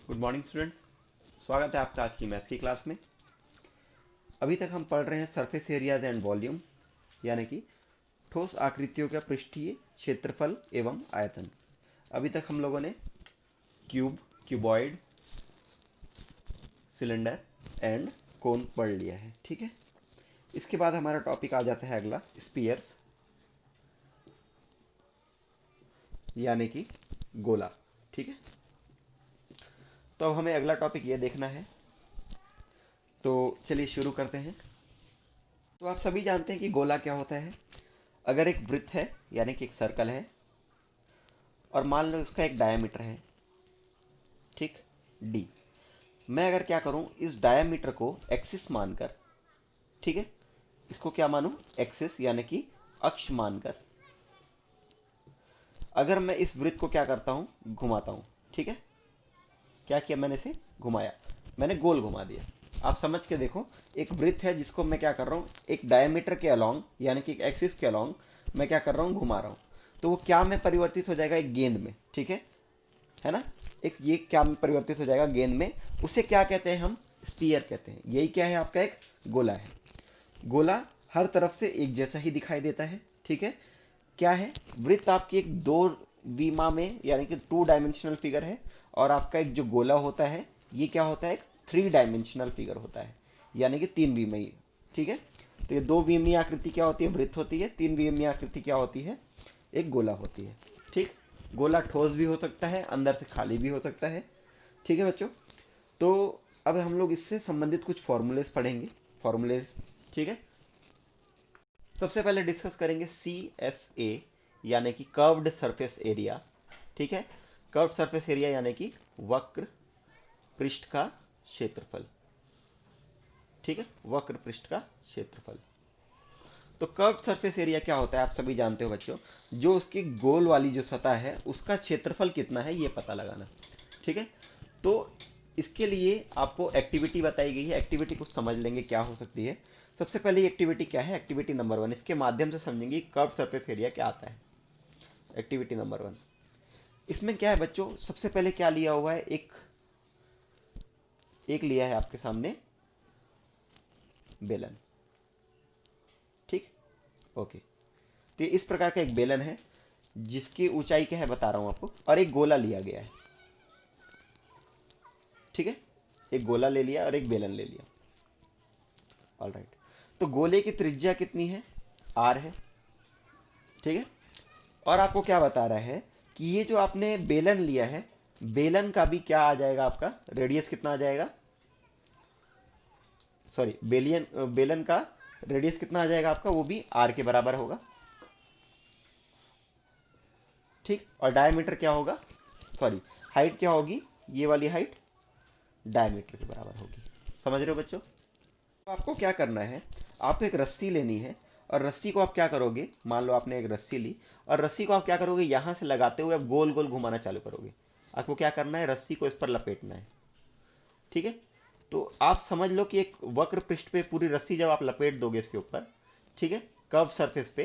Good morning student. स्वागत है आपका आज की मैथ की क्लास में। अभी तक हम पढ़ रहे हैं सरफेस एरियाज एंड वॉल्यूम, यानी कि ठोस आकृतियों का पृष्ठीय क्षेत्रफल एवं आयतन। अभी तक हम लोगों ने क्यूब, क्यूबॉइड, सिलेंडर एंड कोन पढ़ लिया है, ठीक है। इसके बाद हमारा टॉपिक आ जाता है अगला स्फीयर्स, यानी कि गोला, ठीक है। तो अब हमें अगला टॉपिक ये देखना है, तो चलिए शुरू करते हैं। तो आप सभी जानते हैं कि गोला क्या होता है। अगर एक वृत्त है यानी कि एक सर्कल है और मान लो उसका एक डायामीटर है, ठीक, डी। मैं अगर क्या करूं, इस डायामीटर को एक्सिस मानकर, ठीक है, इसको क्या मानूं, एक्सिस यानी कि अक्ष मानकर, अगर मैं इस वृत्त को क्या करता हूं, घुमाता हूं, ठीक है। क्या किया मैंने, इसे घुमाया, मैंने गोल घुमा दिया। आप समझ के देखो, एक वृत्त है जिसको मैं क्या कर रहा हूँ, एक डायमीटर के अलोंग यानी कि एक एक्सिस के अलोंग मैं क्या कर रहा हूँ, घुमा रहा हूँ। तो वो क्या में परिवर्तित हो जाएगा, एक गेंद में, ठीक है ना। एक ये क्या में परिवर्तित हो जाएगा, गेंद में। उसे क्या कहते हैं हम, स्फीयर कहते हैं। यही क्या है, आपका एक गोला है। गोला हर तरफ से एक जैसा ही दिखाई देता है, ठीक है। क्या है, वृत्त आपकी एक दो विमा में यानी कि 2 डायमेंशनल फिगर है, और आपका एक जो गोला होता है ये क्या होता है, एक 3 डायमेंशनल फिगर होता है, यानी कि 3 विमीय, ठीक है। तो ये 2 विमीय आकृति क्या होती है, वृत्त होती है। 3 विमीय आकृति क्या होती है, एक गोला होती है, ठीक। गोला ठोस भी हो सकता है, अंदर से खाली भी हो सकता है, ठीक है बच्चों। तो अब हम लोग इससे संबंधित कुछ फॉर्मूलेस पढ़ेंगे, फॉर्मूलेस, ठीक है। सबसे पहले डिस्कस करेंगे CSA यानी कि कर्व्ड सरफेस एरिया, ठीक है। कर्व्ड सरफेस एरिया यानी कि वक्र पृष्ठ का क्षेत्रफल, ठीक है, वक्र पृष्ठ का क्षेत्रफल। तो कर्व्ड सरफेस एरिया क्या होता है, आप सभी जानते हो बच्चों। जो उसकी गोल वाली जो सतह है उसका क्षेत्रफल कितना है ये पता लगाना, ठीक है। तो इसके लिए आपको एक्टिविटी बताई गई है, एक्टिविटी कुछ समझ लेंगे क्या हो सकती है। सबसे पहले एक्टिविटी क्या है, एक्टिविटी नंबर 1, इसके माध्यम से समझेंगे कर्व सरफेस एरिया क्या आता है। एक्टिविटी नंबर 1, इसमें क्या है बच्चों, सबसे पहले क्या लिया हुआ है, एक एक लिया है आपके सामने बेलन, ठीक, ओके। तो इस प्रकार का एक बेलन है जिसकी ऊंचाई क्या है बता रहा हूं आपको, और एक गोला लिया गया है, ठीक है। एक गोला ले लिया और एक बेलन ले लिया, ऑल राइट। तो गोले की त्रिज्या कितनी है, आर है, ठीक है। और आपको क्या बता रहा है कि ये जो आपने बेलन लिया है, बेलन का भी क्या आ जाएगा, आपका रेडियस कितना आ जाएगा, सॉरी बेलियन, बेलन का रेडियस कितना आ जाएगा आपका, वो भी आर के बराबर होगा, ठीक। और डायमीटर क्या होगा, सॉरी हाइट क्या होगी, ये वाली हाइट डायमीटर के बराबर होगी। समझ रहे हो बच्चों। तो आपको क्या करना है, आपको एक रस्सी लेनी है, और रस्सी को आप क्या करोगे, मान लो आपने एक रस्सी ली, और रस्सी को आप क्या करोगे, यहां से लगाते हुए आप गोल गोल घुमाना चालू करोगे। आपको क्या करना है, रस्सी को इस पर लपेटना है, ठीक है। तो आप समझ लो कि एक वक्र पृष्ठ पे पूरी रस्सी जब आप लपेट दोगे इसके ऊपर, ठीक है, कर्व सरफेस पे,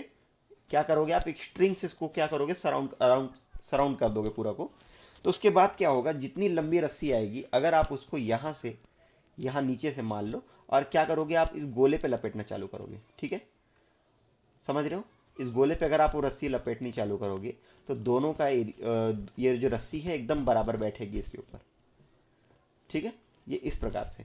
क्या करोगे आप, एक स्ट्रिंग से इसको क्या करोगे, सराउंड अराउंड सराउंड कर दोगे पूरा को। तो उसके बाद क्या होगा, जितनी लंबी रस्सी आएगी, अगर आप उसको यहां से यहाँ नीचे से मान लो, और क्या करोगे, आप इस गोले पे लपेटना चालू करोगे, ठीक है। समझ रहे हो, इस गोले पे अगर आप वो रस्सी लपेटनी चालू करोगे तो दोनों का ये जो रस्सी है एकदम बराबर बैठेगी इसके ऊपर, ठीक है। ये इस प्रकार से।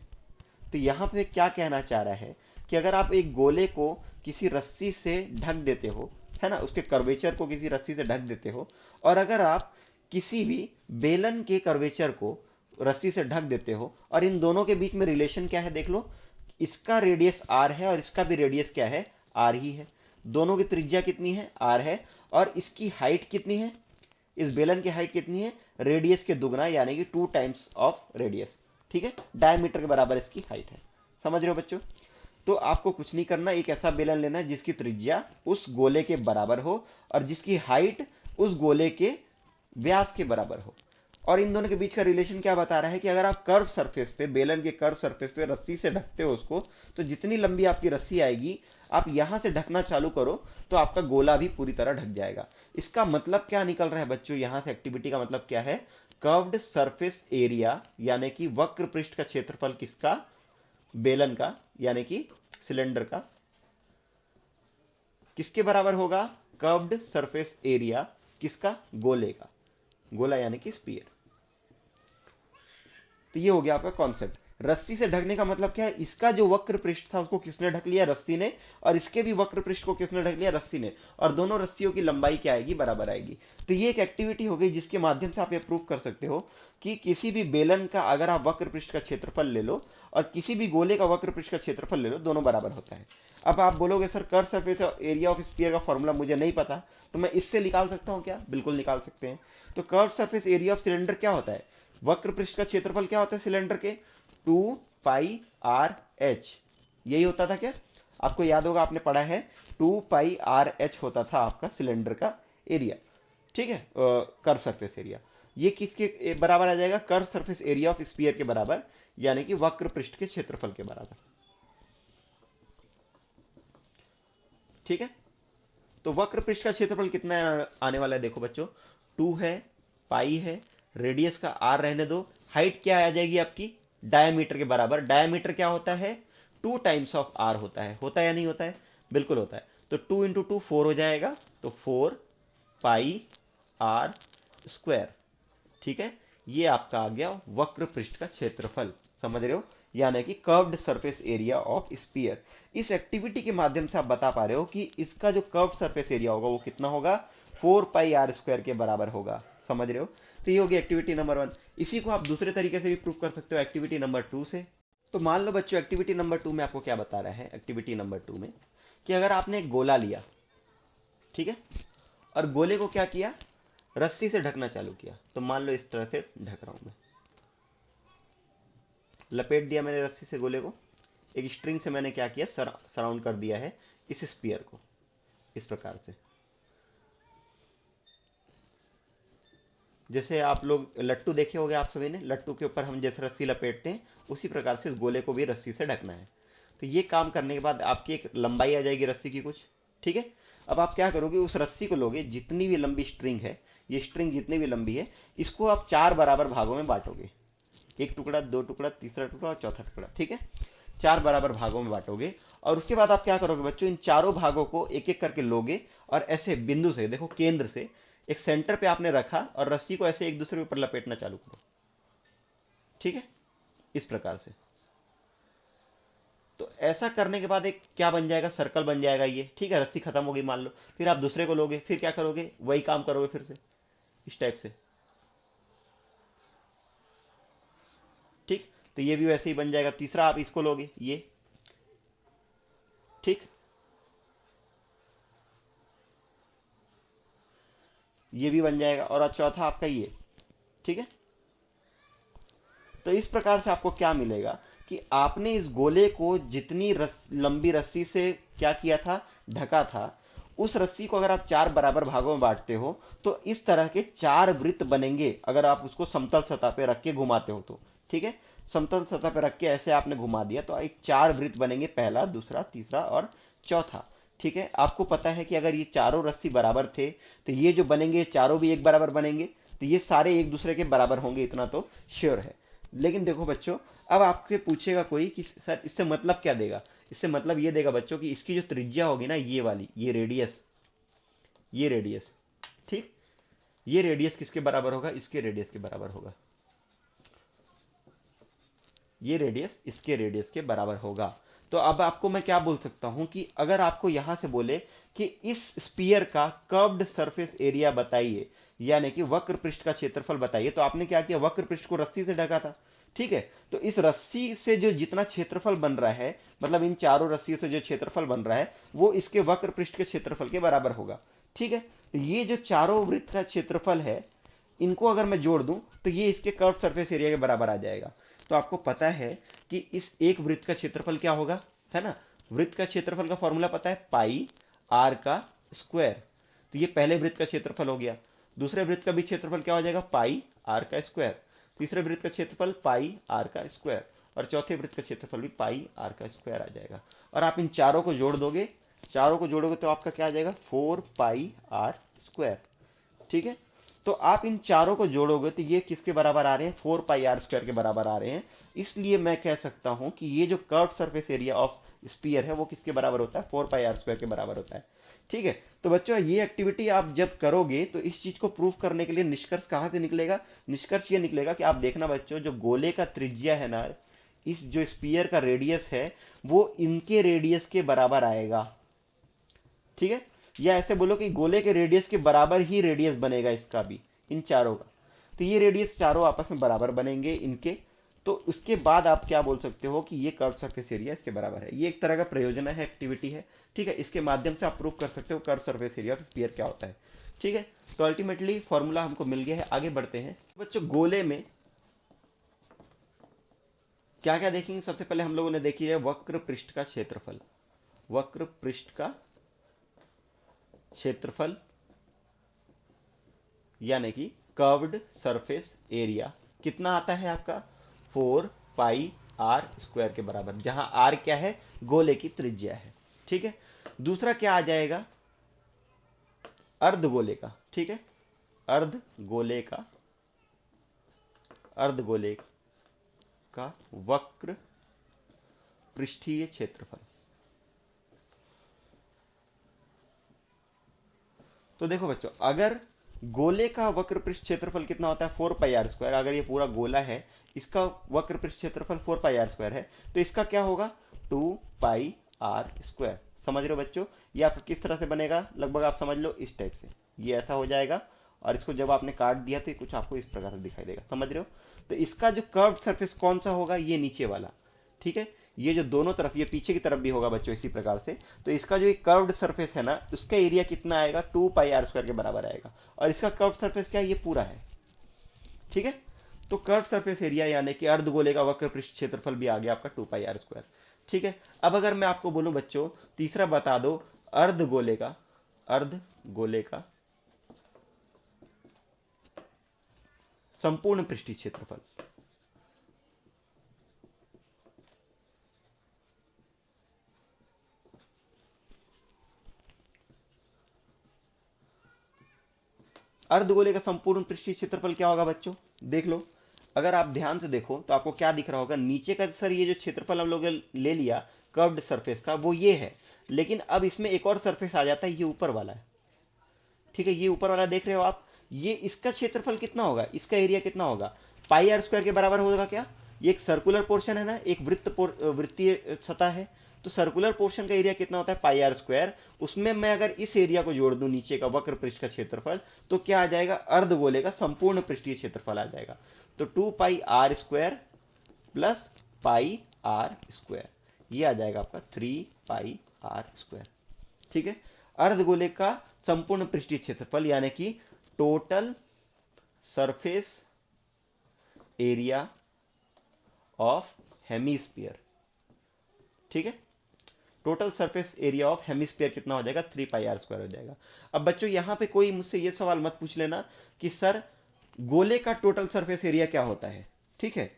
तो यहाँ पे क्या कहना चाह रहा है कि अगर आप एक गोले को किसी रस्सी से ढक देते हो, है ना, उसके कर्वेचर को किसी रस्सी से ढक देते हो, और अगर आप किसी भी बेलन के कर्वेचर को रस्सी से ढक देते हो, और इन दोनों के बीच में रिलेशन क्या है देख लो, इसका रेडियस आर है और इसका भी रेडियस क्या है, आर ही है। दोनों की त्रिज्या कितनी है, आर है, और इसकी हाइट कितनी है, इस बेलन की हाइट कितनी है, रेडियस के दुगना यानी कि 2 टाइम्स ऑफ रेडियस, ठीक है। डायमीटर के बराबर इसकी हाइट है। समझ रहे हो बच्चों। तो आपको कुछ नहीं करना, एक ऐसा बेलन लेना है जिसकी त्रिज्या उस गोले के बराबर हो और जिसकी हाइट उस गोले के व्यास के बराबर हो। और इन दोनों के बीच का रिलेशन क्या बता रहा है कि अगर आप कर्व सरफेस पे, बेलन के कर्व सरफेस पे रस्सी से ढकते हो उसको, तो जितनी लंबी आपकी रस्सी आएगी, आप यहां से ढकना चालू करो तो आपका गोला भी पूरी तरह ढक जाएगा। इसका मतलब क्या निकल रहा है बच्चों, यहां से एक्टिविटी का मतलब क्या है, कर्व्ड सरफेस एरिया यानी कि वक्र पृष्ठ का क्षेत्रफल किसका, बेलन का यानी कि सिलेंडर का, किसके बराबर होगा, कर्व्ड सरफेस एरिया किसका, गोले का, गोला यानी कि स्पीयर। तो ये हो गया आपका कॉन्सेप्ट। रस्सी से ढकने का मतलब क्या है, इसका जो वक्र पृष्ठ था उसको किसने ढक लिया, रस्सी ने, और इसके भी वक्र पृष्ठ को किसने ढक लिया, रस्सी ने, और दोनों रस्सियों की लंबाई क्या आएगी, बराबर आएगी। तो ये एक एक्टिविटी हो गई जिसके माध्यम से आप ये प्रूव कर सकते हो कि किसी भी बेलन का अगर आप वक्र पृष्ठ का क्षेत्रफल ले लो और किसी भी गोले का वक्र पृष्ठ का क्षेत्रफल ले लो, दोनों बराबर होता है। अब आप बोलोगे sir curve surface area of sphere का फॉर्मूला मुझे नहीं पता, तो मैं इससे निकाल सकता हूं क्या, बिल्कुल निकाल सकते हैं। तो curve surface area of cylinder क्या होता है, वक्र पृष्ठ का क्षेत्रफल क्या होता है सिलेंडर के, 2πr/h, यही होता था क्या, आपको याद होगा आपने पढ़ा है, 2πr/h होता था आपका सिलेंडर का एरिया, ठीक है, कर्व सरफेस एरिया। ये किसके बराबर आ जाएगा, curve surface area of sphere के बराबर, यानी कि वक्र पृष्ठ के क्षेत्रफल के बराबर, ठीक है। तो वक्र पृष्ठ का क्षेत्रफल कितना आने वाला है, देखो बच्चों, 2 है, पाई है, रेडियस का r रहने दो, हाइट क्या आ जाएगी आपकी, डायमीटर के बराबर। डायमीटर क्या होता है, 2 टाइम्स ऑफ r होता है या नहीं होता है, बिल्कुल होता है। तो 2 इंटू 2 4 हो जाएगा, तो 4πr², ठीक है। ये आपका आ गया वक्र पृष्ठ का क्षेत्रफल, समझ रहे हो, यानी कि curved surface area of sphere. इस एक्टिविटी के माध्यम से आप बता पा रहे हो कि इसका जो कर्व्ड सरफेस एरिया होगा वो कितना होगा, 4πr² के बराबर होगा, समझ रहे हो। तो ये होगी एक्टिविटी नंबर 1। इसी को आप दूसरे तरीके से भी प्रूव कर सकते हो एक्टिविटी नंबर 2 से। तो मान लो बच्चों एक्टिविटी नंबर 2 में आपको क्या बता रहा है, एक्टिविटी नंबर 2 में कि अगर आपने एक गोला लिया, ठीक है, और गोले को क्या किया, रस्सी से ढकना चालू किया। तो मान लो इस तरह से ढक रहा हूं मैं, लपेट दिया मैंने रस्सी से गोले को, एक स्ट्रिंग से मैंने क्या किया, सराउंड कर दिया है इस स्पीयर को, इस प्रकार से। जैसे आप लोग लट्टू देखे होंगे आप सभी ने, लट्टू के ऊपर हम जैसे रस्सी लपेटते हैं उसी प्रकार से इस गोले को भी रस्सी से ढकना है। तो ये काम करने के बाद आपकी एक लंबाई आ जाएगी रस्सी की कुछ, ठीक है। अब आप क्या करोगे, उस रस्सी को लोगे, जितनी भी लंबी स्ट्रिंग है, ये स्ट्रिंग जितनी भी लंबी है, इसको आप 4 बराबर भागों में बांटोगे, एक टुकड़ा, दो टुकड़ा, तीसरा टुकड़ा और चौथा टुकड़ा, ठीक है। 4 बराबर भागों में बांटोगे और उसके बाद आप क्या करोगे बच्चों, इन चारों भागों को एक एक करके लोगे और ऐसे बिंदु से, देखो केंद्र से एक सेंटर पे आपने रखा और रस्सी को ऐसे एक दूसरे के ऊपर लपेटना चालू करो, ठीक है, इस प्रकार से। तो ऐसा करने के बाद एक क्या बन जाएगा, सर्कल बन जाएगा ये, ठीक है। रस्सी खत्म हो गई मान लो, फिर आप दूसरे को लोगे, फिर क्या करोगे, वही काम करोगे फिर से इस टाइप से, ठीक। तो ये भी वैसे ही बन जाएगा। तीसरा आप इसको लोगे, ये, ठीक, ये भी बन जाएगा, और चौथा आपका ये, ठीक है। तो इस प्रकार से आपको क्या मिलेगा कि आपने इस गोले को जितनी लंबी रस्सी से क्या किया था, ढका था, उस रस्सी को अगर आप 4 बराबर भागों में बांटते हो तो इस तरह के 4 वृत्त बनेंगे, अगर आप उसको समतल सतह पे रख के घुमाते हो तो, ठीक है। समतल सतह पे रख के ऐसे आपने घुमा दिया तो एक 4 वृत्त बनेंगे, पहला, दूसरा, तीसरा और चौथा, ठीक है। आपको पता है कि अगर ये चारों रस्सी बराबर थे तो ये जो बनेंगे चारों भी एक बराबर बनेंगे, तो ये सारे एक दूसरे के बराबर होंगे, इतना तो श्योर है। लेकिन देखो बच्चों, अब आपसे पूछेगा कोई कि सर इससे मतलब क्या देगा, इससे मतलब ये देगा बच्चों कि इसकी जो त्रिज्या होगी ना, ये वाली, ये रेडियस, ये रेडियस, ठीक, ये रेडियस किसके बराबर होगा, इसके रेडियस के बराबर होगा, ये रेडियस इसके रेडियस के बराबर होगा। तो अब आपको मैं क्या बोल सकता हूं कि अगर आपको यहां से बोले कि इस स्पीयर का कर्व्ड सरफेस एरिया बताइए, यानी कि वक्र पृष्ठ का क्षेत्रफल बताइए, तो आपने क्या किया, वक्र पृष्ठ को रस्सी से ढका था, ठीक है। तो इस रस्सी से जो जितना क्षेत्रफल बन रहा है, मतलब इन चारों रस्सियों से जो क्षेत्रफल बन रहा है वो इसके वक्र पृष्ठ के क्षेत्रफल के बराबर होगा, ठीक है। तो ये जो चारों वृत्त का क्षेत्रफल है, इनको अगर मैं जोड़ दूं तो ये इसके कर्व सरफेस एरिया के बराबर आ जाएगा। तो आपको पता है कि इस एक वृत्त का क्षेत्रफल क्या होगा, है ना, वृत्त का क्षेत्रफल का फॉर्मूला पता है, पाई आर का स्क्वायर। तो ये पहले वृत्त का क्षेत्रफल हो गया। दूसरे वृत्त का भी क्षेत्रफल क्या हो जाएगा, पाई आर का स्क्वायर। तीसरे वृत्त का क्षेत्रफल पाई आर का स्क्वायर, और चौथे वृत्त का क्षेत्रफल भी पाई आर का स्क्वायर आ जाएगा। और आप इन चारों को जोड़ दोगे, चारों को जोड़ोगे तो आपका क्या आ जाएगा, 4 पाई आर स्क्वायर, ठीक है। तो आप इन चारों को जोड़ोगे तो ये किसके बराबर आ रहे हैं, 4πr² के बराबर आ रहे हैं। इसलिए मैं कह सकता हूं कि ये जो curve surface area of sphere है वो किसके बराबर होता है, 4πr² के बराबर होता है। ठीक है, तो बच्चों ये एक्टिविटी आप जब करोगे तो इस चीज को प्रूव करने के लिए निष्कर्ष कहां से निकलेगा, निष्कर्ष ये निकलेगा कि आप देखना बच्चों, जो गोले का त्रिज्या है ना, इस जो स्पीयर का रेडियस है वो इनके रेडियस के बराबर आएगा। ठीक है, या ऐसे बोलो कि गोले के रेडियस के बराबर ही रेडियस बनेगा इसका भी, इन चारों का। तो ये रेडियस चारों आपस में बराबर बनेंगे इनके। तो उसके बाद आप क्या बोल सकते हो कि ये कर्व सरफेस एरिया इसके बराबर है। ये एक तरह का प्रयोजन है, एक्टिविटी है। ठीक है, इसके माध्यम से आप प्रूव कर सकते हो curve surface area of sphere क्या होता है। ठीक है, तो अल्टीमेटली फॉर्मूला हमको मिल गया है। आगे बढ़ते हैं बच्चों, गोले में क्या क्या देखेंगे। सबसे पहले हम लोगों ने देखी है वक्र पृष्ठ का क्षेत्रफल। वक्र पृष्ठ का क्षेत्रफल यानी कि कर्व्ड सरफेस एरिया कितना आता है आपका, 4πr² के बराबर, जहां r क्या है, गोले की त्रिज्या है। ठीक है, दूसरा क्या आ जाएगा, अर्धगोले का। ठीक है, अर्धगोले का, अर्धगोले का वक्र पृष्ठीय क्षेत्रफल। तो देखो बच्चों, अगर गोले का वक्र पृष्ठ क्षेत्रफल कितना होता है, 4πr²। अगर ये पूरा गोला है, इसका वक्र पृष्ठ क्षेत्रफल 4πr² है, तो इसका क्या होगा, 2πr²। समझ रहे हो बच्चों, ये आपका किस तरह से बनेगा, लगभग आप समझ लो इस टाइप से, ये ऐसा हो जाएगा। और इसको जब आपने काट दिया तो कुछ आपको इस प्रकार से दिखाई देगा। समझ रहे हो, तो इसका जो कर्व सरफेस कौन सा होगा, ये नीचे वाला। ठीक है, ये जो दोनों तरफ, ये पीछे की तरफ भी होगा बच्चों इसी प्रकार से। तो इसका जो एक कर्व्ड सरफेस है ना, उसका एरिया कितना आएगा, 2πr² के बराबर आएगा। और इसका कर्व सरफेस क्या है, ये पूरा है। ठीक है, तो कर्व सरफेस एरिया यानी कि अर्धगोले का वक्र पृष्ठ क्षेत्रफल भी आ गया आपका 2πr²। ठीक है, अब अगर मैं आपको बोलूं बच्चों, तीसरा बता दो, अर्धगोले का, अर्धगोले का संपूर्ण पृष्ठीय क्षेत्रफल। अर्धगोले का संपूर्ण पृष्ठीय क्षेत्रफल क्या होगा बच्चों, देख लो। अगर आप ध्यान से देखो तो आपको क्या दिख रहा होगा, नीचे का सर ये जो क्षेत्रफल हम लोग ले लिया कर्व्ड सरफेस का, वो ये है। लेकिन अब इसमें एक और सरफेस आ जाता है, ये ऊपर वाला है। ठीक है, ये ऊपर वाला देख रहे हो आप, ये इसका क्षेत्रफल कितना होगा, इसका एरिया कितना होगा, πr² के बराबर होगा क्या। ये एक सर्कुलर पोर्शन है ना, एक वृत्तीय सतह है। तो सर्कुलर पोर्शन का एरिया कितना होता है, πr²। उसमें मैं अगर इस एरिया को जोड़ दूं, नीचे का वक्र पृष्ठ का क्षेत्रफल, तो क्या आ जाएगा, अर्धगोले का संपूर्ण पृष्ठीय क्षेत्रफल आ जाएगा। तो 2πr² प्लस πr², ये आ जाएगा आपका 3πr²। ठीक है, अर्धगोले का संपूर्ण पृष्ठीय क्षेत्रफल यानी कि total surface area of hemisphere. ठीक है, total surface area of hemisphere कितना हो जाएगा, 3πr² हो जाएगा। अब बच्चों यहां पे कोई मुझसे ये सवाल मत पूछ लेना कि सर गोले का टोटल सरफेस एरिया क्या होता है। ठीक है,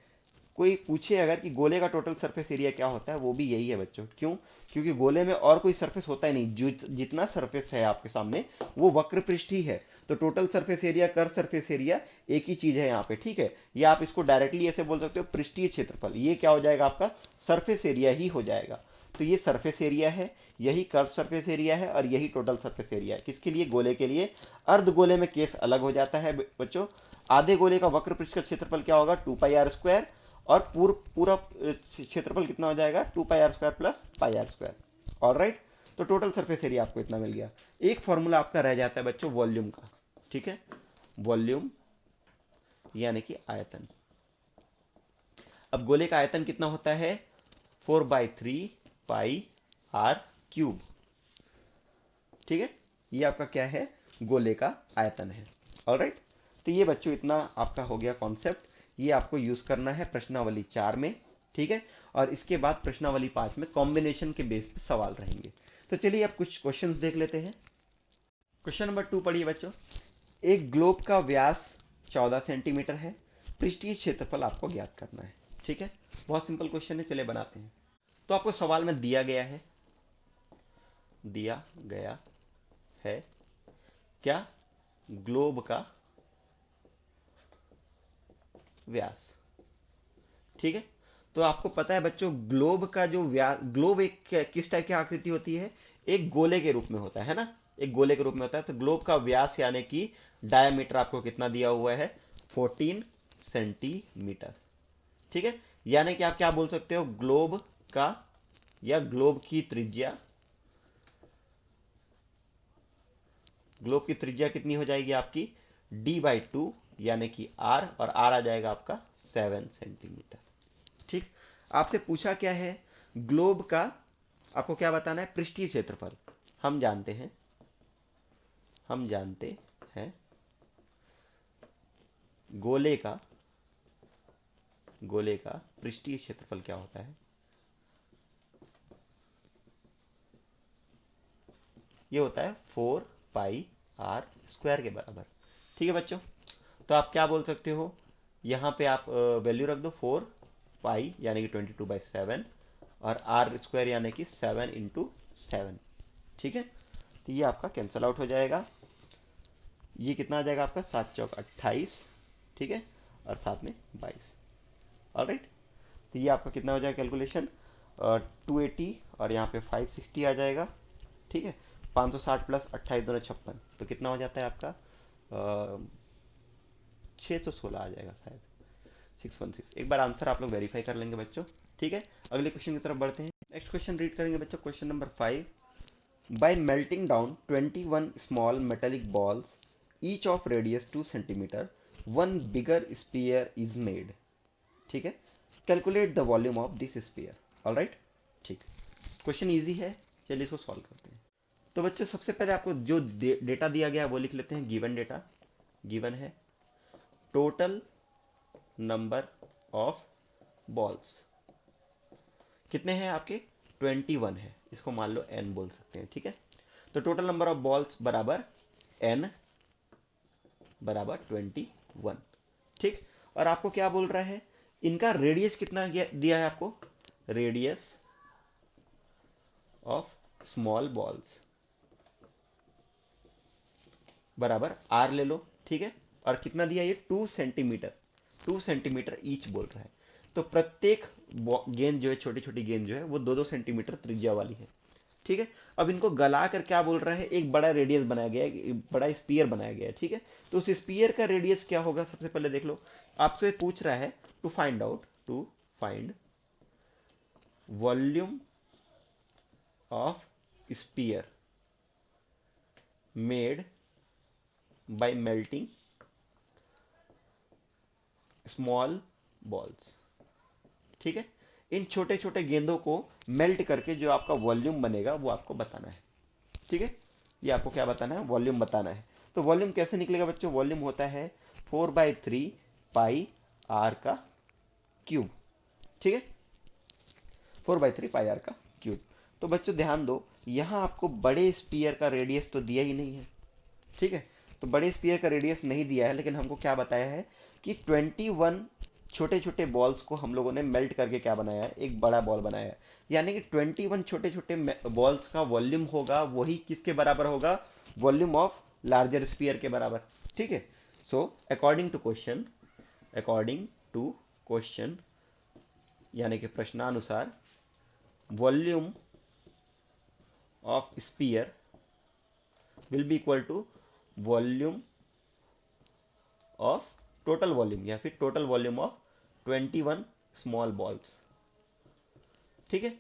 कोई पूछे अगर कि गोले का टोटल सरफेस एरिया क्या होता है, वो भी यही है बच्चों। क्यों, क्योंकि गोले में और कोई सरफेस होता ही नहीं, जितना सरफेस है आपके सामने वो वक्र पृष्ठ ही है। तो total surface area, curve surface area एक ही चीज है यहाँ पे। ठीक है, ये आप इसको डायरेक्टली ऐसे बोल सकते हो, पृष्ठीय क्षेत्रफल। ये क्या हो जाएगा आपका, सरफेस एरिया ही हो जाएगा। तो ये सरफेस एरिया है, यही कर्व सरफेस एरिया है, और यही टोटल सरफेस एरिया है। किसके लिए, गोले के लिए। अर्धगोले में केस अलग हो जाता है बच्चों। आधे गोले का वक्र पृष्ठ का क्षेत्रफल क्या होगा, 2πr², और पूरा क्षेत्रफल कितना हो जाएगा, 2πr² प्लस πr²। ऑलराइट, तो टोटल सरफेस एरिया आपको इतना मिल गया। एक फॉर्मूला आपका रह जाता है बच्चों वॉल्यूम का। ठीक है, वॉल्यूम यानी कि आयतन। अब गोले का आयतन कितना होता है, 4/3πr³। ठीक है, ये आपका क्या है, गोले का आयतन है। ऑलराइट, तो ये बच्चों इतना आपका हो गया कॉन्सेप्ट। ये आपको यूज करना है प्रश्नावली 4 में। ठीक है, और इसके बाद प्रश्नावली 5 में कॉम्बिनेशन के बेस पे सवाल रहेंगे। तो चलिए अब कुछ क्वेश्चंस देख लेते हैं। क्वेश्चन नंबर 2 पढ़िए बच्चों। एक ग्लोब का व्यास 14 सेंटीमीटर है, पृष्ठीय क्षेत्रफल आपको ज्ञात करना है। ठीक है, बहुत सिंपल क्वेश्चन है, चलिए बनाते हैं। तो आपको सवाल में दिया गया है क्या, ग्लोब का व्यास। ठीक है, तो आपको पता है बच्चों ग्लोब का जो व्यास, ग्लोब एक किस टाइप की आकृति होती है, एक गोले के रूप में होता है ना, एक गोले के रूप में होता है। तो ग्लोब का व्यास यानी कि डायमीटर आपको कितना दिया हुआ है, 14 सेंटीमीटर। ठीक है, यानी कि आप क्या बोल सकते हो, ग्लोब का या ग्लोब की त्रिज्या, ग्लोब की त्रिज्या कितनी हो जाएगी आपकी, d/2 यानी कि r, और r आ जाएगा आपका 7 सेंटीमीटर। ठीक, आपसे पूछा क्या है, ग्लोब का आपको क्या बताना है, पृष्ठीय क्षेत्रफल। हम जानते हैं, हम जानते हैं गोले का, गोले का पृष्ठीय क्षेत्रफल क्या होता है, ये होता है 4πr² के बराबर। ठीक है बच्चों, तो आप क्या बोल सकते हो, यहाँ पे आप वैल्यू रख दो 4 यानी कि 22/7, और r² यानी कि 7 × 7। ठीक है, तो ये आपका कैंसल आउट हो जाएगा, ये कितना आ जाएगा आपका 7 चौक 28। ठीक है, और साथ में 22। ऑलराइट, तो ये आपका कितना हो जाएगा कैलकुलेशन, 280 और यहाँ पे 560 आ जाएगा। ठीक है, 560 प्लस 28 दूना 56, तो कितना हो जाता है आपका 616 आ जाएगा शायद, 616। एक बार आंसर आप लोग वेरीफाई कर लेंगे बच्चों। ठीक है, अगले क्वेश्चन की तरफ बढ़ते हैं। नेक्स्ट क्वेश्चन रीड करेंगे बच्चों, question number 5। By melting down 21 small metallic balls each of radius 2 centimetre, one bigger sphere is made. ठीक है, calculate the volume of this sphere. Alright, ठीक, क्वेश्चन इजी है, चलिए इसको सॉल्व करते हैं। तो बच्चों सबसे पहले आपको जो डेटा दिया गया है वो लिख लेते हैं। गिवन डेटा, गिवन है टोटल नंबर ऑफ बॉल्स, कितने हैं आपके, 21 है, इसको मान लो n बोल सकते हैं। ठीक है, तो टोटल नंबर ऑफ बॉल्स बराबर n बराबर 21। ठीक, और आपको क्या बोल रहा है, इनका रेडियस कितना दिया है आपको, रेडियस ऑफ स्मॉल बॉल्स बराबर r ले लो। ठीक है, और कितना दिया, ये 2 सेंटीमीटर, 2 सेंटीमीटर ईच बोल रहा है। तो प्रत्येक गेंद जो है, छोटी छोटी गेंद जो है वो 2-2 सेंटीमीटर त्रिज्या वाली है। ठीक है, अब इनको गला कर क्या बोल रहा है, एक बड़ा रेडियस बनाया गया है, बड़ा स्पीयर बनाया गया है। ठीक है, तो उस स्पीयर का रेडियस क्या होगा, सबसे पहले देख लो, आपसे पूछ रहा है to find out, to find volume of sphere made by melting small balls. ठीक है, इन छोटे छोटे गेंदों को मेल्ट करके जो आपका वॉल्यूम बनेगा वो आपको बताना है। ठीक है, ये आपको क्या बताना है, वॉल्यूम बताना है। तो वॉल्यूम कैसे निकलेगा बच्चों, वॉल्यूम होता है 4/3 पाई r का क्यूब। ठीक है, 4/3 पाई r का क्यूब। तो बच्चों ध्यान दो, यहाँ आपको बड़े स्पीयर का रेडियस तो दिया ही नहीं है। ठीक है, तो बड़े स्पीयर का रेडियस नहीं दिया है, लेकिन हमको क्या बताया है कि 21 छोटे छोटे बॉल्स को हम लोगों ने मेल्ट करके क्या बनाया है, एक बड़ा बॉल बनाया है। यानी कि 21 छोटे छोटे बॉल्स का वॉल्यूम होगा वही किसके बराबर होगा, वॉल्यूम ऑफ लार्जर स्पीयर के बराबर। ठीक है, so according to question, according to question यानी कि प्रश्नानुसार, volume of sphere will be equal to volume of total volume, या फिर total volume of 21 small balls. ठीक है,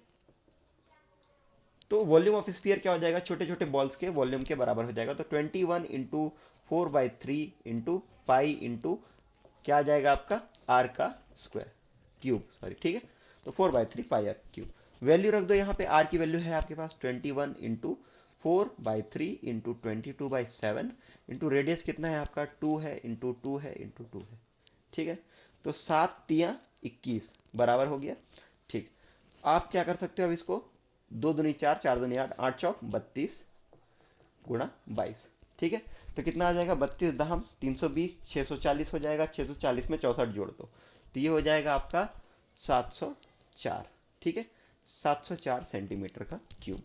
तो वॉल्यूम ऑफ स्पीयर क्या हो जाएगा, छोटे छोटे बॉल्स के वॉल्यूम के बराबर हो जाएगा। तो 21 इंटू 4/3 इंटू पाई इंटू क्या आ जाएगा आपका, r का स्क्वायर, क्यूब सॉरी। ठीक है, तो 4/3 पाई r क्यूब, वैल्यू रख दो यहाँ पे, r की वैल्यू है आपके पास 21 इंटू 4/3 इंटू 22/7 इंटू रेडियस कितना है आपका, 2 है, इंटू 2 है, इंटू 2 है। ठीक है, तो 7 तिया 21 बराबर हो गया। ठीक, आप क्या कर सकते हो अब इसको, 2 दूनी 4, 4 दूनी 8, 8 चौक 32 गुणा 22। ठीक है, तो कितना आ जाएगा, 32 दहम 320, 640 हो जाएगा, 640 में 64 जोड़ दो, तो ये हो जाएगा आपका 704। ठीक है, 704 सेंटीमीटर का क्यूब।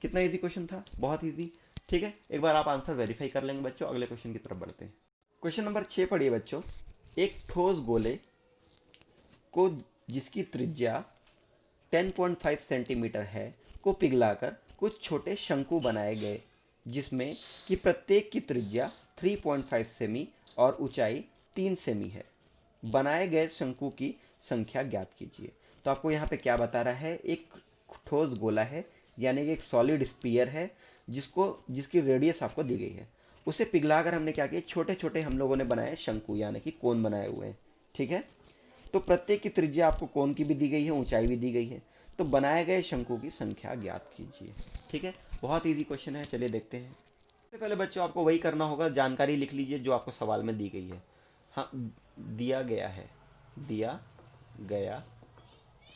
कितना इजी क्वेश्चन था, बहुत इजी। ठीक है, एक बार आप आंसर वेरीफाई कर लेंगे बच्चों। अगले क्वेश्चन की तरफ बढ़ते हैं। क्वेश्चन नंबर 6 पढ़िए बच्चों। एक ठोस गोले को जिसकी त्रिज्या 10.5 सेंटीमीटर है को पिघलाकर कुछ छोटे शंकु बनाए गए, जिसमें कि प्रत्येक की त्रिज्या 3.5 सेमी और ऊंचाई 3 सेमी है। बनाए गए शंकु की संख्या ज्ञात कीजिए। तो आपको यहाँ पे क्या बता रहा है, एक ठोस गोला है यानी कि एक सॉलिड स्फीयर है जिसकी रेडियस आपको दी गई है। उसे पिघलाकर हमने क्या किया, छोटे छोटे हम लोगों ने बनाए शंकु यानी कि कोन बनाए हुए हैं। ठीक है, तो प्रत्येक की त्रिज्या आपको कोन की भी दी गई है, ऊंचाई भी दी गई है। तो बनाए गए शंकु की संख्या ज्ञात कीजिए। ठीक है, बहुत इजी क्वेश्चन है, चलिए देखते हैं। सबसे पहले बच्चों आपको वही करना होगा, जानकारी लिख लीजिए जो आपको सवाल में दी गई है। हाँ, दिया गया है, दिया गया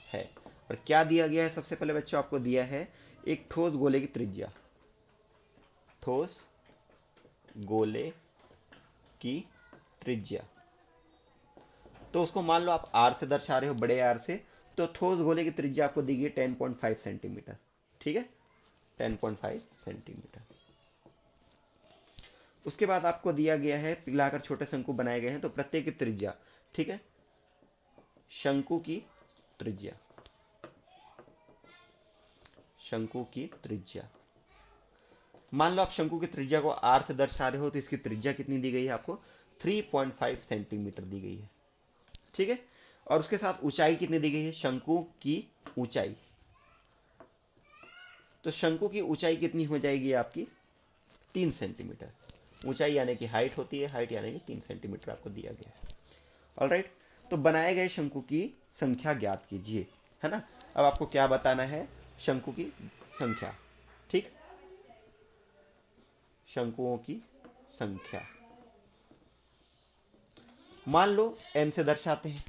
है। और क्या दिया गया है, सबसे पहले बच्चों आपको दिया है एक ठोस गोले की त्रिज्या, ठोस गोले की त्रिज्या। तो उसको मान लो आप आर से दर्शा रहे हो, बड़े आर से। तो ठोस गोले की त्रिज्या आपको दी गई 10.5 सेंटीमीटर। ठीक है, 10.5 सेंटीमीटर। उसके बाद आपको दिया गया है पिघलाकर छोटे शंकु बनाए गए हैं, तो प्रत्येक की त्रिज्या, ठीक है, शंकु की त्रिज्या, शंकु की त्रिज्या मान लो आप शंकु की त्रिज्या को आर से दर्शा रहे हो, तो इसकी त्रिज्या कितनी दी गई है आपको, 3.5 सेंटीमीटर दी गई है। ठीक है, और उसके साथ ऊंचाई कितनी दी गई है, शंकु की ऊंचाई। तो शंकु की ऊंचाई कितनी हो जाएगी आपकी, 3 सेंटीमीटर। ऊंचाई यानी कि हाइट होती है, हाइट यानी कि 3 सेंटीमीटर आपको दिया गया है। ऑलराइट, तो बनाए गए शंकु की संख्या ज्ञात कीजिए, है ना। अब आपको क्या बताना है, शंकु की संख्या। ठीक, शंकुओं की संख्या मान लो n से दर्शाते हैं।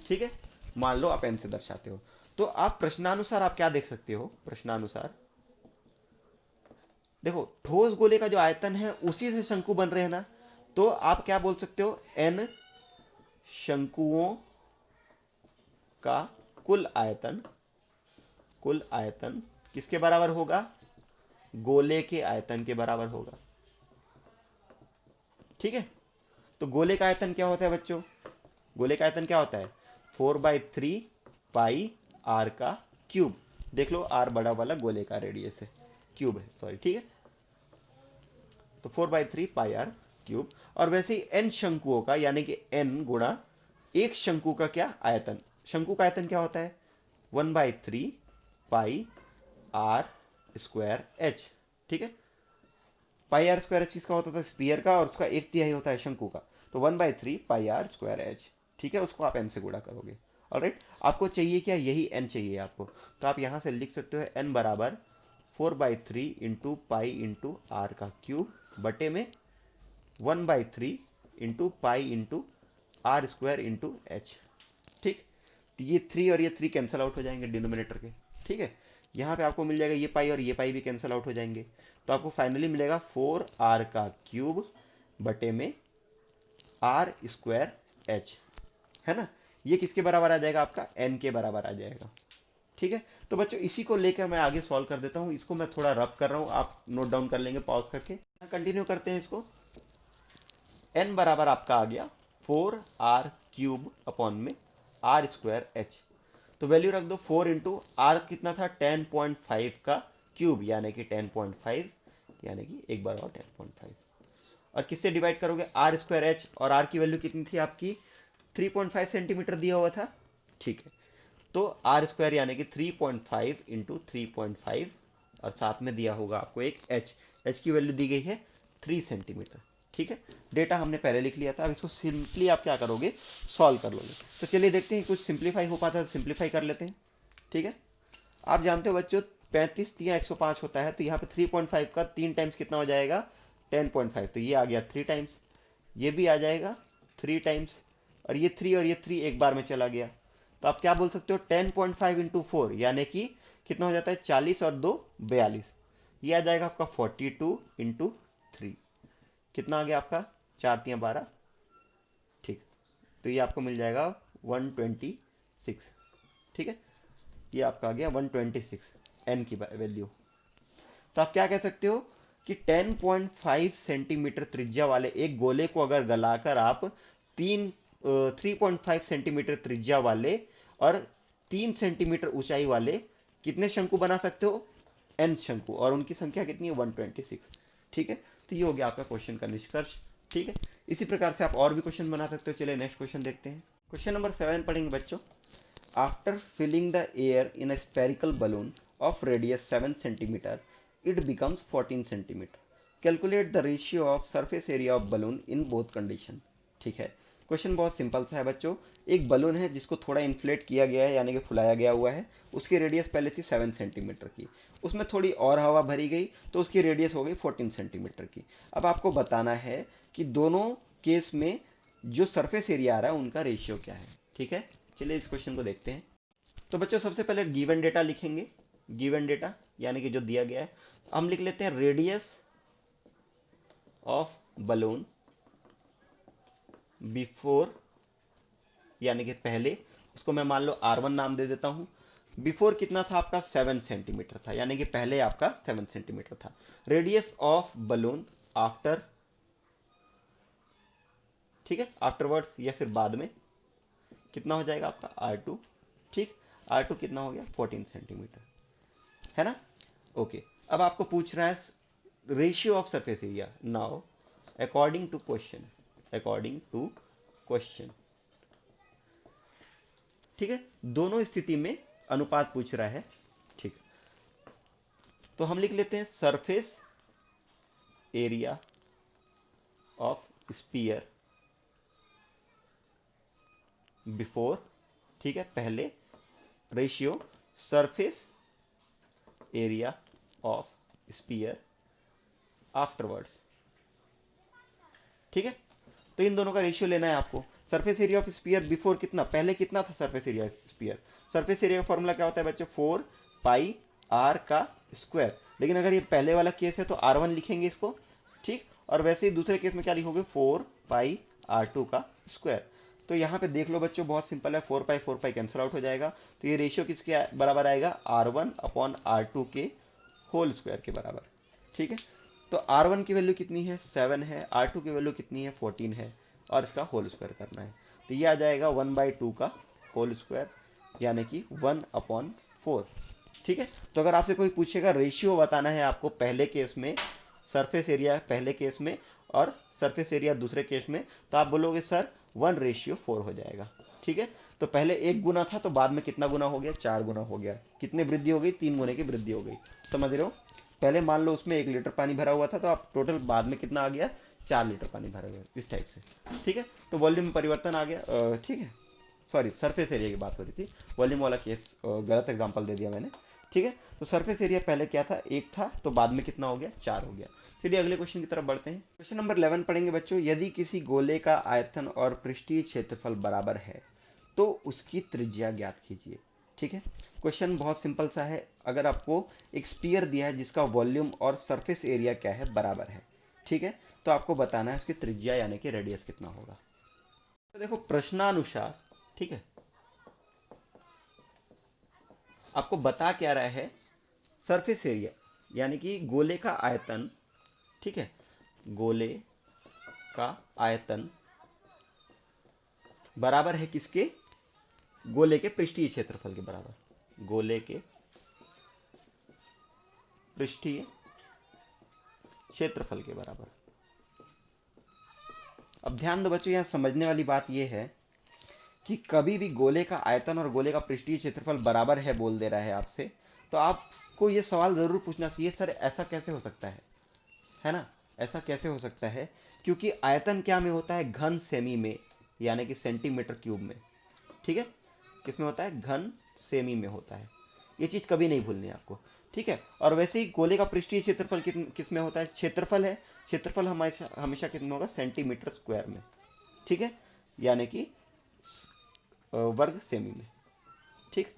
ठीक है, मान लो आप n से दर्शाते हो, तो आप प्रश्नानुसार आप क्या देख सकते हो, प्रश्नानुसार देखो ठोस गोले का जो आयतन है उसी से शंकु बन रहे हैं ना। तो आप क्या बोल सकते हो, n शंकुओं का कुल आयतन, कुल आयतन किसके बराबर होगा, गोले के आयतन के बराबर होगा। ठीक है, तो गोले का आयतन क्या होता है बच्चों, गोले का आयतन क्या होता है, 4/3 पाई आर का क्यूब। देख लो आर बड़ा वाला गोले का रेडियस है, क्यूब है, सॉरी। ठीक है, तो 4/3 पाई आर क्यूब। और वैसे ही एन शंकुओं का यानी कि एन गुणा एक शंकु का क्या आयतन, शंकु का आयतन क्या होता है, 1/3 पाई आर स्क्वायर एच। ठीक है, पाई आर स्क्वायर एच किसका होता था, स्पीयर का, और उसका 1/3 होता है शंकु का। तो 1/3 पाई आर स्क्वायर एच। ठीक है, उसको आप एन से गुणा करोगे। ऑलराइट, आपको चाहिए क्या, यही एन चाहिए आपको। तो आप यहां से लिख सकते हो एन बराबर 4/3 इंटू पाई इंटू आर का क्यूब बटे में 1/3 into pi into r square into h. ठीक, तो ये 3 और ये 3 कैंसिल आउट हो जाएंगे डिनोमिनेटर के। ठीक है, यहाँ पे आपको मिल जाएगा ये पाई और ये पाई भी कैंसिल आउट हो जाएंगे। तो आपको फाइनली मिलेगा 4r का क्यूब बटे में आर स्क्वायर एच, है ना। ये किसके बराबर आ जाएगा, आपका n के बराबर आ जाएगा। ठीक है, तो बच्चों इसी को लेकर मैं आगे सॉल्व कर देता हूँ। इसको मैं थोड़ा रफ कर रहा हूँ, आप नोट डाउन कर लेंगे पॉज करके। कंटिन्यू करते हैं इसको। n बराबर आपका आ गया 4r क्यूब अपॉन में आर स्क्वायर एच। तो वैल्यू रख दो, 4 इंटू आर कितना था, 10.5 का क्यूब यानी कि 10.5 यानी कि एक बार और 10.5, और किससे डिवाइड करोगे, आर स्क्वायर एच। और आर की वैल्यू कितनी थी आपकी, 3.5 सेंटीमीटर दिया हुआ था। ठीक है, तो आर स्क्वायर यानी कि 3.5 इंटू 3.5, और साथ में दिया होगा आपको एक एच, एच की वैल्यू दी गई है 3 सेंटीमीटर। ठीक है, डेटा हमने पहले लिख लिया था। अब इसको सिंपली आप क्या करोगे, सॉल्व कर लोगे। तो चलिए देखते हैं कुछ सिंप्लीफाई हो पाता है, सिंप्लीफाई कर लेते हैं। ठीक है, आप जानते हो बच्चों 35 या 105 होता है, तो यहाँ पे 3.5 का 3 टाइम्स कितना हो जाएगा, 10.5। तो ये आ गया 3 टाइम्स, ये भी आ जाएगा 3 टाइम्स, और ये 3 और ये 3 एक बार में चला गया। तो आप क्या बोल सकते हो, 10.5 इंटू 4 यानी कि कितना हो जाता है, 40 और 2 42। ये आ जाएगा आपका 42 इंटू 3, कितना आ गया आपका, 4 3 12। ठीक, तो ये आपको मिल जाएगा 126। ठीक है, ये आपका आ गया 126 एन की वैल्यू। तो आप क्या कह सकते हो कि 10.5 सेंटीमीटर त्रिज्या वाले एक गोले को अगर गलाकर आप 3 3.5 सेंटीमीटर त्रिज्या वाले और 3 सेंटीमीटर ऊंचाई वाले कितने शंकु बना सकते हो? n शंकु, और उनकी संख्या कितनी है? 126। ठीक है, तो ये हो गया आपका क्वेश्चन का निष्कर्ष। ठीक है, इसी प्रकार से आप और भी क्वेश्चन बना सकते हो। चलिए नेक्स्ट क्वेश्चन देखते हैं। क्वेश्चन नंबर 7 पढ़ेंगे बच्चों। After filling the air in a spherical balloon of radius 7 centimetre it becomes 14 centimetre. Calculate the ratio of surface area of balloon in both condition. ठीक है, क्वेश्चन बहुत सिंपल सा है बच्चों। एक बलून है जिसको थोड़ा इन्फ्लेट किया गया है, यानी कि फुलाया गया हुआ है। उसकी रेडियस पहले थी 7 सेंटीमीटर की, उसमें थोड़ी और हवा भरी गई तो उसकी रेडियस हो गई 14 सेंटीमीटर की। अब आपको बताना है कि दोनों केस में जो सरफेस एरिया आ रहा है उनका रेशियो क्या है। ठीक है, चलिए इस क्वेश्चन को देखते हैं। तो बच्चों सबसे पहले गिवन डेटा लिखेंगे। गिवन डेटा यानी कि जो दिया गया है, हम लिख लेते हैं रेडियस ऑफ बलून बिफोर, यानी कि पहले, उसको मैं मान लो r1 नाम दे देता हूं। बिफोर कितना था आपका? 7 सेंटीमीटर था, यानी कि पहले आपका 7 सेंटीमीटर था। रेडियस ऑफ बलून आफ्टर, ठीक है, आफ्टरवर्ड्स या फिर बाद में कितना हो जाएगा आपका? r2। ठीक, r2 कितना हो गया? 14 सेंटीमीटर, है ना। ओके, अब आपको पूछ रहा है ratio of surface area. Now according to question, according to question, ठीक है, दोनों स्थिति में अनुपात पूछ रहा है। ठीक, तो हम लिख लेते हैं surface area of sphere before, ठीक है, पहले, ratio surface area of sphere afterwards. ठीक है, तो इन दोनों का रेशियो लेना है आपको। Surface area of sphere before कितना? पहले कितना था surface area sphere? Surface area का फॉर्मूला क्या होता है बच्चों? 4 पाई r का स्क्वायर। लेकिन अगर ये पहले वाला केस है तो r1 लिखेंगे इसको। ठीक, और वैसे ही दूसरे केस में क्या लिखोगे? 4 पाई r2 का स्क्वायर। तो यहाँ पे देख लो बच्चों, बहुत सिंपल है, 4 पाई कैंसिल आउट हो जाएगा। तो ये रेशियो किसके बराबर आएगा? r1 अपॉन r2 के होल स्क्वायर के बराबर। ठीक है, तो r1 की वैल्यू कितनी है? 7 है। r2 की वैल्यू कितनी है? 14 है, और इसका होल स्क्वायर करना है। तो ये आ जाएगा 1/2 का होल स्क्वायर, यानी कि 1/4। ठीक है, तो अगर आपसे कोई पूछेगा रेशियो बताना है आपको पहले केस में, सरफेस एरिया पहले केस में और सरफेस एरिया दूसरे केस में, तो आप बोलोगे सर 1/4 हो जाएगा। ठीक है, तो पहले 1 गुना था तो बाद में कितना गुना हो गया? 4 गुना हो गया। कितने वृद्धि हो गई? 3 गुने की वृद्धि हो गई। समझ रहे हो? पहले मान लो उसमें 1 लीटर पानी भरा हुआ था, तो आप टोटल बाद में कितना आ गया? 4 लीटर पानी भरा हुआ, इस टाइप से। ठीक है, तो वॉल्यूम में परिवर्तन आ गया। ठीक है, सॉरी, सरफेस एरिया की बात हो रही थी, वॉल्यूम वाला केस गलत एग्जांपल दे दिया मैंने। ठीक है, तो सरफेस एरिया पहले क्या था? 1 था, तो बाद में कितना हो गया? 4 हो गया। चलिए अगले क्वेश्चन की तरफ बढ़ते हैं। क्वेश्चन नंबर 11 पढ़ेंगे बच्चों। यदि किसी गोले का आयतन और पृष्ठीय क्षेत्रफल बराबर है तो उसकी त्रिज्या ज्ञात कीजिए। ठीक है, क्वेश्चन बहुत सिंपल सा है। अगर आपको एक स्फीयर दिया है जिसका वॉल्यूम और सरफेस एरिया क्या है? बराबर है। ठीक है, तो आपको बताना है उसकी त्रिज्या यानी कि रेडियस कितना होगा। तो देखो प्रश्नानुसार, ठीक है, आपको बता क्या रहा है? सरफेस एरिया यानी कि गोले का आयतन, ठीक है, गोले का आयतन बराबर है किसके? गोले के पृष्ठीय क्षेत्रफल के बराबर। गोले के पृष्ठीय क्षेत्रफल के बराबर। अब ध्यान दो बच्चों, यहां समझने वाली बात यह है कि कभी भी गोले का आयतन और गोले का पृष्ठीय क्षेत्रफल बराबर है बोल दे रहा है आपसे, तो आपको यह सवाल जरूर पूछना चाहिए, सर ऐसा कैसे हो सकता है ना? ऐसा कैसे हो सकता है? क्योंकि आयतन क्या में होता है? घन सेमी में, यानी कि सेंटीमीटर क्यूब में। ठीक है, किसमें होता है? घन सेमी में होता है। ये चीज कभी नहीं भूलनी है आपको। ठीक है, और वैसे ही गोले का पृष्ठीय क्षेत्रफल किस में होता है? क्षेत्रफल है, क्षेत्रफल हमेशा हमेशा कितना होगा? सेंटीमीटर स्क्वायर में। ठीक है, यानी कि वर्ग सेमी में। ठीक,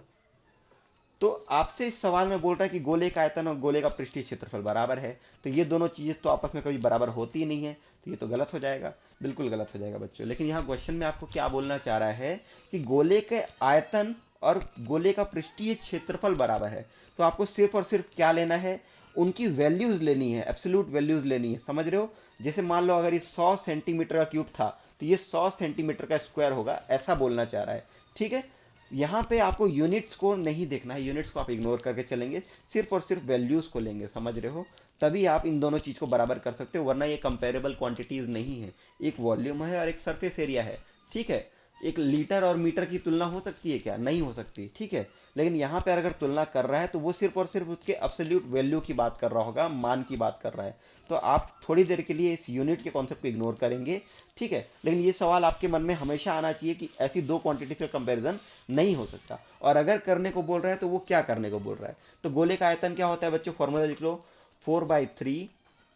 तो आपसे इस सवाल में बोल रहा है कि गोले का आयतन और गोले का पृष्ठीय क्षेत्रफल बराबर है, तो ये दोनों चीजें तो आपस में कभी बराबर होती ही नहीं है, तो ये तो गलत हो जाएगा, बिल्कुल गलत हो जाएगा बच्चों। लेकिन यहाँ क्वेश्चन में आपको क्या बोलना चाह रहा है कि गोले के आयतन और गोले का पृष्ठीय क्षेत्रफल बराबर है, तो आपको सिर्फ और सिर्फ क्या लेना है? उनकी वैल्यूज़ लेनी है, एब्सोल्यूट वैल्यूज़ लेनी है, समझ रहे हो। जैसे मान लो अगर ये 100 सेंटीमीटर का क्यूब था तो ये 100 सेंटीमीटर का स्क्वायर होगा, ऐसा बोलना चाह रहा है। ठीक है, यहाँ पे आपको यूनिट्स को नहीं देखना है, यूनिट्स को आप इग्नोर करके चलेंगे, सिर्फ और सिर्फ वैल्यूज़ को लेंगे, समझ रहे हो। तभी आप इन दोनों चीज़ को बराबर कर सकते हो, वरना ये कंपेरेबल क्वांटिटीज़ नहीं है। एक वॉल्यूम है और एक सरफेस एरिया है। ठीक है, एक लीटर और मीटर की तुलना हो सकती है क्या? नहीं हो सकती। ठीक है, लेकिन यहाँ पे अगर तुलना कर रहा है तो वो सिर्फ और सिर्फ उसके एब्सोल्यूट वैल्यू की बात कर रहा होगा, मान की बात कर रहा है। तो आप थोड़ी देर के लिए इस यूनिट के कॉन्सेप्ट को इग्नोर करेंगे। ठीक है, लेकिन ये सवाल आपके मन में हमेशा आना चाहिए कि ऐसी दो क्वांटिटी का कंपैरिजन नहीं हो सकता, और अगर करने को बोल रहा है तो वो क्या करने को बोल रहा है। तो गोले का आयतन क्या होता है बच्चों? फॉर्मूला लिख लो, 4/3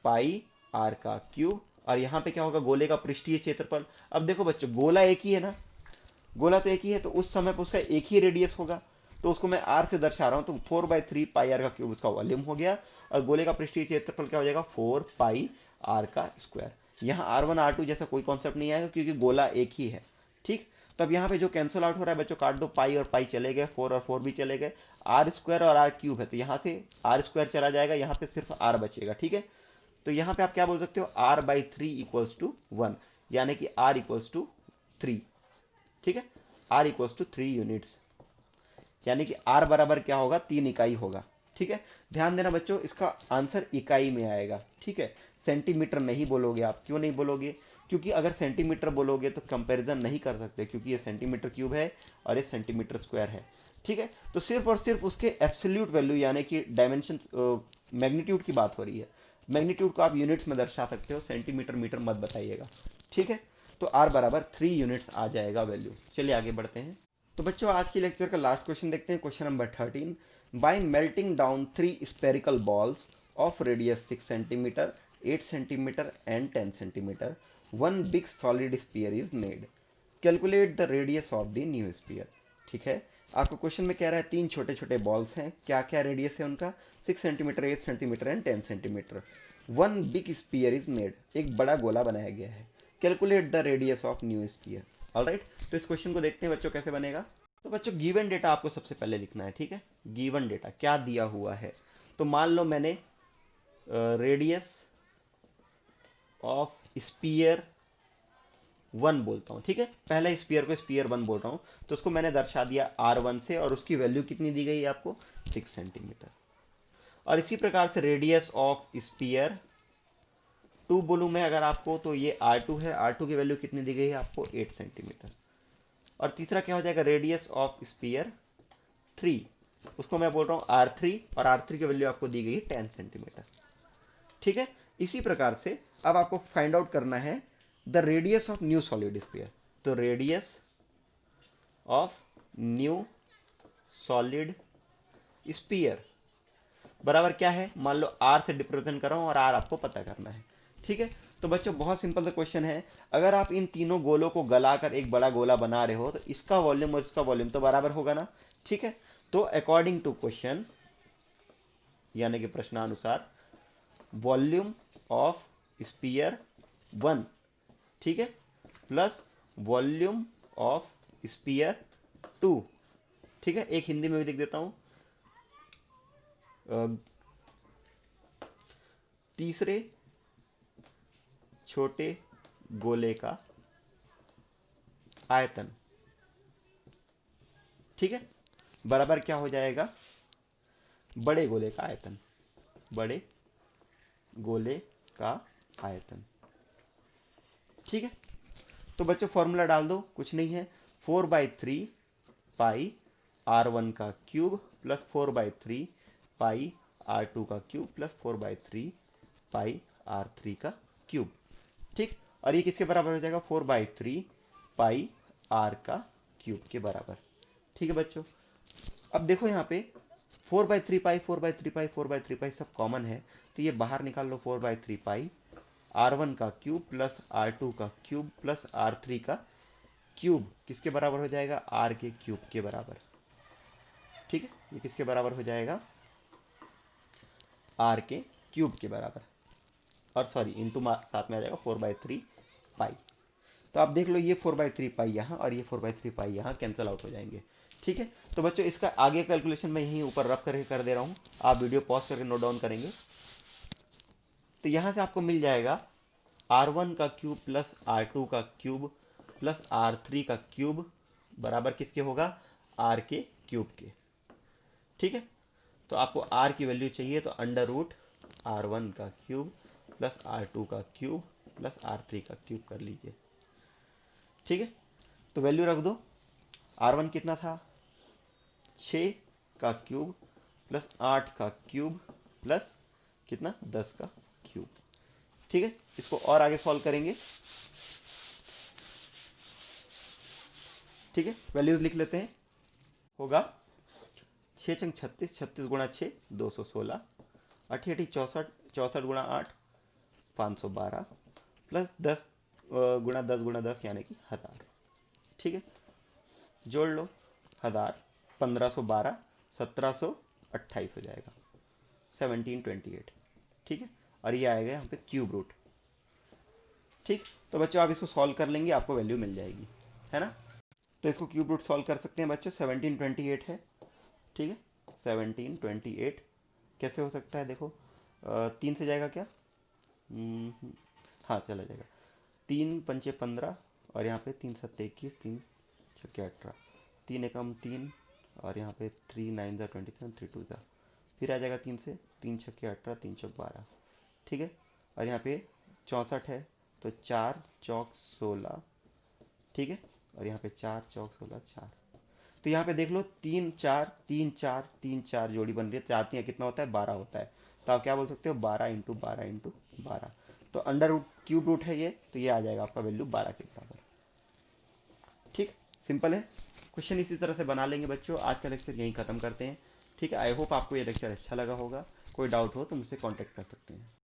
पाई आर का क्यूब। और यहाँ पे क्या होगा? गोले का पृष्ठीय क्षेत्रफल। अब देखो बच्चों, गोला एक ही है ना, गोला तो एक ही है, तो उस समय पर उसका एक ही रेडियस होगा, तो उसको मैं आर से दर्शा रहा हूँ, तो 4/3 पाई आर का क्यूब उसका वॉल्यूम हो गया। और गोले का पृष्ठीय क्षेत्रफल क्या हो जाएगा? 4 पाई आर का स्क्वायर। यहाँ R1 R2 जैसा कोई कॉन्सेप्ट नहीं आएगा क्योंकि गोला एक ही है। ठीक, तो अब यहाँ पे जो कैंसिल आउट हो रहा है बच्चों, काट दो, पाई और पाई चले गए, 4 और 4 भी चले गए, आर स्क्वायर और आर क्यूब है, तो यहाँ से आर स्क्वायर चला जाएगा, यहाँ पे सिर्फ आर बचेगा। ठीक है, तो यहाँ पे आप क्या बोल सकते हो? R/3 इक्वल्स टू 1, यानी कि R इक्वल्स टू 3। ठीक है, R इक्वल्स टू 3 यूनिट्स, यानी कि R बराबर क्या होगा? 3 इकाई होगा। ठीक है, ध्यान देना बच्चों, इसका आंसर इकाई में आएगा। ठीक है, सेंटीमीटर नहीं बोलोगे आप। क्यों नहीं बोलोगे? क्योंकि अगर सेंटीमीटर बोलोगे तो कंपैरिजन नहीं कर सकते, क्योंकि ये सेंटीमीटर क्यूब है और ये सेंटीमीटर स्क्वायर है। ठीक है, तो सिर्फ और सिर्फ उसके एब्सोल्यूट वैल्यू यानी कि डायमेंशन, मैग्नीट्यूड की बात हो रही है। मैग्नीट्यूड को आप यूनिट्स में दर्शा सकते हो, सेंटीमीटर मीटर मत बताइएगा। ठीक है, तो R बराबर 3 यूनिट्स आ जाएगा वैल्यू। चलिए आगे बढ़ते हैं। तो बच्चों आज के लेक्चर का लास्ट क्वेश्चन देखते हैं, question number 13। By melting down 3 spherical balls of radius 6 centimetre, 8 centimetre and 10 centimetre, one big solid sphere is made, calculate the radius of the new sphere. ठीक है, आपको क्वेश्चन में कह रहा है तीन छोटे छोटे बॉल्स हैं, क्या क्या रेडियस है उनका? 6 centimetre, 8 centimetre and 10 centimetre. One big sphere is made, एक बड़ा गोला बनाया गया है। Calculate the radius of new sphere. Alright, तो इस क्वेश्चन को देखते हैं बच्चों कैसे बनेगा। तो बच्चों गिवन डेटा आपको सबसे पहले लिखना है। ठीक है, गिवन डेटा क्या दिया हुआ है? तो मान लो मैंने रेडियस ऑफ स्पीयर 1 बोलता हूँ। ठीक है, पहले स्पीयर को स्पीयर 1 बोल रहा हूँ, तो उसको मैंने दर्शा दिया R1 से, और उसकी वैल्यू कितनी दी गई है आपको? 6 सेंटीमीटर। और इसी प्रकार से रेडियस ऑफ स्पीयर 2 बोलूँ मैं अगर आपको, तो ये R2 है, R2 की वैल्यू कितनी दी गई है आपको? 8 सेंटीमीटर। और तीसरा क्या हो जाएगा? रेडियस ऑफ स्पीयर 3, उसको मैं बोल रहा हूँ R3, और R3 की वैल्यू आपको दी गई है 10 सेंटीमीटर। ठीक है, इसी प्रकार से अब आपको फाइंड आउट करना है the radius of new solid sphere. तो radius of new solid sphere बराबर क्या है? मान लो R से रिप्रेजेंट कर रहा हूं और R आपको पता करना है। ठीक है, तो बच्चों बहुत सिंपल सा क्वेश्चन है। अगर आप इन तीनों गोलों को गलाकर एक बड़ा गोला बना रहे हो तो इसका वॉल्यूम और इसका वॉल्यूम तो बराबर होगा ना। ठीक है, तो अकॉर्डिंग टू क्वेश्चन यानी कि प्रश्नानुसार, वॉल्यूम ऑफ स्पीयर 1, ठीक है, प्लस वॉल्यूम ऑफ स्पीयर 2। ठीक है, एक हिंदी में भी लिख देता हूं, तीसरे छोटे गोले का आयतन। ठीक है, बराबर क्या हो जाएगा? बड़े गोले का आयतन, बड़े गोले का आयतन। ठीक है, तो बच्चों फॉर्मूला डाल दो, कुछ नहीं है, 4/3 पाई R1 का क्यूब प्लस 4/3 पाई R2 का क्यूब प्लस 4/3 पाई R3 का क्यूब। ठीक, और ये किसके बराबर हो जाएगा? 4/3 पाई R का क्यूब के बराबर। ठीक है बच्चों, अब देखो यहाँ पे 4/3 पाई, 4/3 पाई, 4/3 पाई सब कॉमन है, तो ये बाहर निकाल लो। 4/3 पाई R1 का क्यूब प्लस R2 का क्यूब प्लस R3 का क्यूब किसके बराबर हो जाएगा? R के क्यूब के बराबर। ठीक है, ये किसके बराबर हो जाएगा? R के क्यूब के बराबर, और सॉरी इंटू साथ में आ जाएगा 4/3 पाई। तो आप देख लो, ये 4/3 पाई यहाँ और ये 4/3 पाई यहाँ कैंसिल आउट हो जाएंगे। ठीक है, तो बच्चों इसका आगे कैलकुलेशन मैं यहीं ऊपर रफ करके कर दे रहा हूँ, आप वीडियो पॉज करके नोट डाउन करेंगे। तो यहाँ से आपको मिल जाएगा R1 का क्यूब प्लस R2 का क्यूब प्लस R3 का क्यूब बराबर किसके होगा, R के क्यूब के। ठीक है, तो आपको R की वैल्यू चाहिए तो अंडर रूट R1 का क्यूब प्लस R2 का क्यूब प्लस R3 का क्यूब कर लीजिए। ठीक है, तो वैल्यू रख दो। R1 कितना था, 6 का क्यूब प्लस 8 का क्यूब प्लस कितना, 10 का क्यूब। ठीक है, इसको और आगे सॉल्व करेंगे। ठीक है, वैल्यूज लिख लेते हैं। होगा 6 चंग 36, 36 गुणा 6 216, 8 64, 64 गुणा 8 512 प्लस 10 गुणा 10 गुणा 10 यानी कि 1000। ठीक है, जोड़ लो, 1000 1512 1728 हो जाएगा, 1728। ठीक है, और ये आएगा यहाँ पे क्यूब रूट। ठीक, तो बच्चों आप इसको सॉल्व कर लेंगे, आपको वैल्यू मिल जाएगी, है ना। तो इसको क्यूब रूट सॉल्व कर सकते हैं बच्चों। 1728 है। ठीक है, 1728 कैसे हो सकता है, देखो 3 से जाएगा क्या, हाँ चला जाएगा। 3 पंचे 15 और यहाँ पे 3 सत्ते 21, 3 छक्के 18, 3 एकम 3 और यहाँ पे 3 9 जा 27, 3 2 जा, फिर आ जाएगा 3 से, 3 छक्के 18, 3 चौक 12। ठीक है, और यहाँ पे 64 है तो 4 चौक 16। ठीक है, और यहाँ पे 4 चौक 16 4। तो यहाँ पे देख लो 3 4 3 4 3 4 जोड़ी बन रही है, 4 3 कितना होता है, 12 होता है। तो आप क्या बोल सकते हो, 12 × 12 × 12। तो अंडर रूट क्यूब रूट है ये, तो ये आ जाएगा आपका वैल्यू 12 के बराबर। ठीक, सिंपल है। क्वेश्चन इसी तरह से बना लेंगे बच्चों। आज का लेक्चर यहीं खत्म करते हैं। ठीक है, आई होप आपको ये लेक्चर अच्छा लगा होगा। कोई डाउट हो तो मुझसे कॉन्टेक्ट कर सकते हैं।